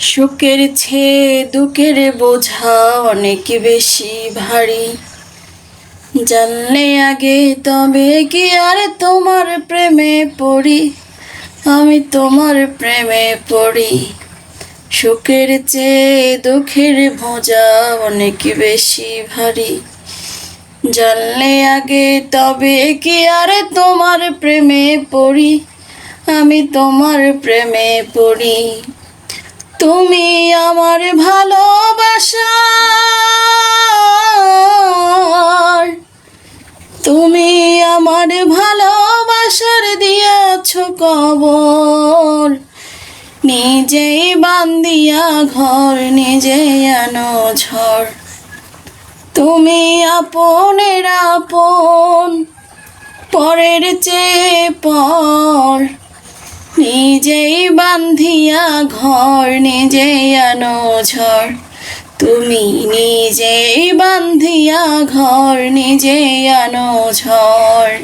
সুখের চেয়ে দুঃখের বোঝা অনেক বেশি ভারী। জানলে আগে তবে কি আর তোমার প্রেমে পড়ি, আমি তোমার প্রেমে পড়ি। সুখের চেয়ে দুঃখের বোঝা অনেক বেশি ভারী। জানলে আগে তবে কি আর তোমার প্রেমে পড়ি, আমি তোমার প্রেমে পড়ি। তুমি আমার ভালোবাসার, তুমি আমার ভালোবাসার দিয়াছো কবর। নিজেই বান্দিয়া ঘর, নিজেই আনো ঝড়। তুমি আপনের আপন, পরের চেয়ে পর। নিজেই বান্ধিয়া ঘর, নিজেই আনো ঝড়। তুমি নিজেই বান্ধিয়া ঘর, নিজেই আনো ঝড়।